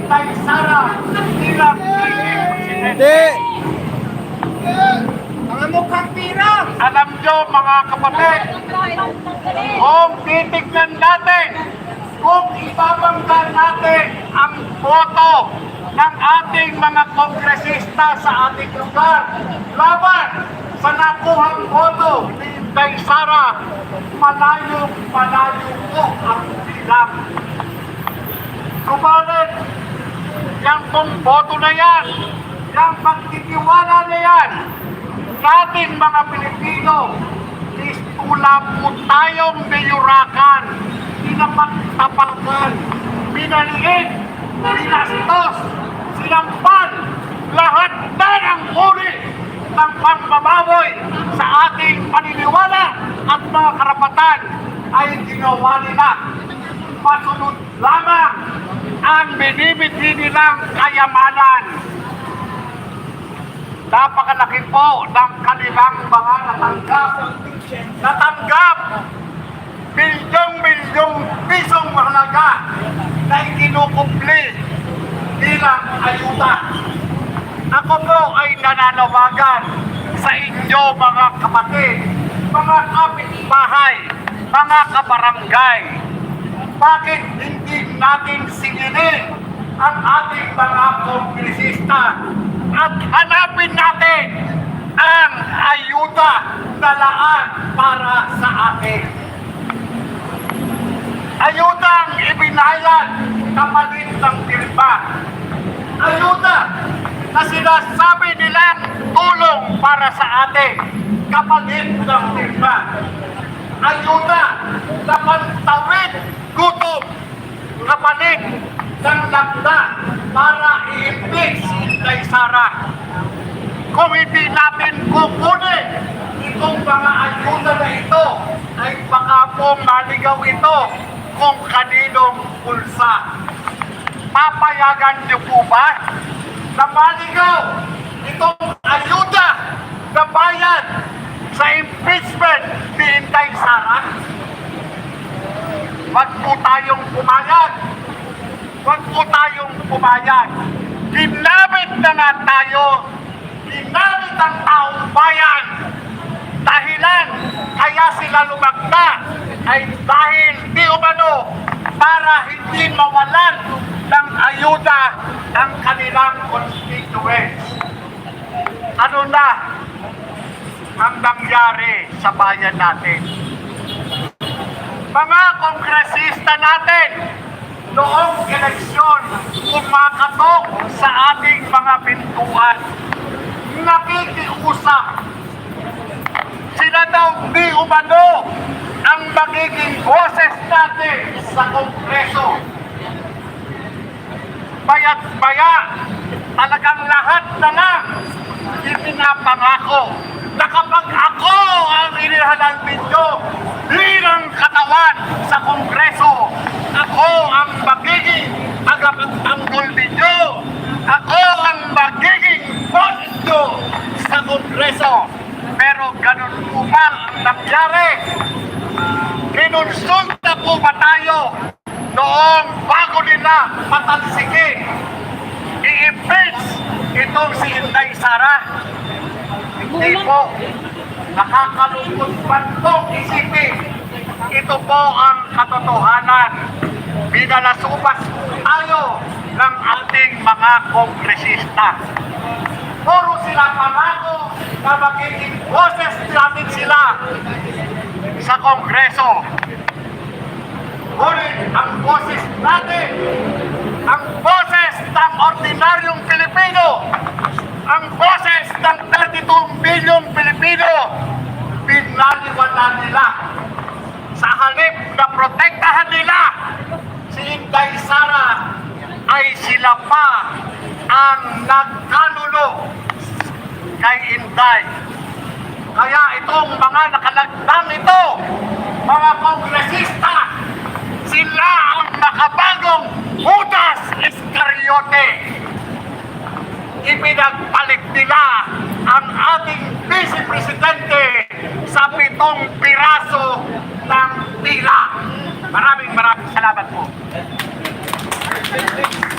Inday Sara bilang Hindi. mga mukhang pirang. Alam nyo mga kapatid, kung titignan natin, kung ibabangga natin ang boto ng ating mga kongresista sa ating lugar laban sa nakuhang boto ni Inday Sara, malayo po ang bilang. Subalit, yung pong boto na yan, yung pagtitiwala na yan, nating mga Pilipino, is tula po tayong biyurakan, pinapagtapakan, pinaliit, pinastos, sinampan, lahat na ng uri ng pangbababoy sa ating paniniwala at mga karapatan ay ginawa nila. Masunod lamang ang binibigay nilang kayamanan. Napakalaki po ng kanilang mga natanggap milyong pisong mahalaga na ikinukupli bilang ayuda. Ako po ay nananawagan sa inyo mga kapatid, mga kapitbahay, mga kabarangay. Bakit hindi natin singilin ang ating mga kongresista at hanapin natin ang ayuda na laan para sa atin? Ayudang ibinayad kapalit ng pirma. Ayuda na sinasabi nilang tulong para sa atin kapalit ng pirma. Ayuda na pantawid gutom kapalit ng lakda para i-impeach si Inday Sara. Kung hindi natin kukunin itong mga ayuda na ito, ay baka po maligaw ito kung kaninong pulsa. Papayagan niyo po ba na maligaw itong ayuda na bayad sa impeachment ni Inday Sara? Wag po tayong pumayag. Wag po tayong pumayag. Ginamit na nga tayo. Ginamit ang taong bayan. Dahilan kaya sila lumagda ay dahil di umano para hindi mawalan ng ayuda ang kanilang constituents. Ano na ang nangyari sa bayan natin? Mga kongresista natin noong eleksyon kumakatok sa ating mga pintuan, nakikiusap. Sila daw di umano ang magiging boses natin sa Kongreso. Baya't baya, talagang lahat na lang ipinapangako na kapag ako ang inihalangin nyo bilang katawan sa Kongreso, ako ang magiging tagapagtanggol ninyo, ako ang magiging boss nyo sa Kongreso. Pero ganun po ba ang nangyari? Kinonsulta po ba tayo noong bago nila matalsikin i-impeach itong si Inday Sara? Hindi po. Nakakalungkot pa itong isipin. Ito po ang katotohanan. Binalasubas tayo ng ating mga kongresista. Puro sila pangako na magiging boses natin sila sa Kongreso. Ngunit ang boses natin, ang boses ng ordinaryong Pilipino, ang boses ng 32 milyong Pilipino, pinaliwala nila. Sa halip na protektahan nila si Inday Sara, ay sila pa ang nagkalulog kay Inday. Kaya itong mga nakalagdang ito, mga kongresista, sila ang nakabagong Judas Iscariote. Ipinagpalit nila ang ating Vice Presidente sa 7 piraso ng tila. Maraming salamat po.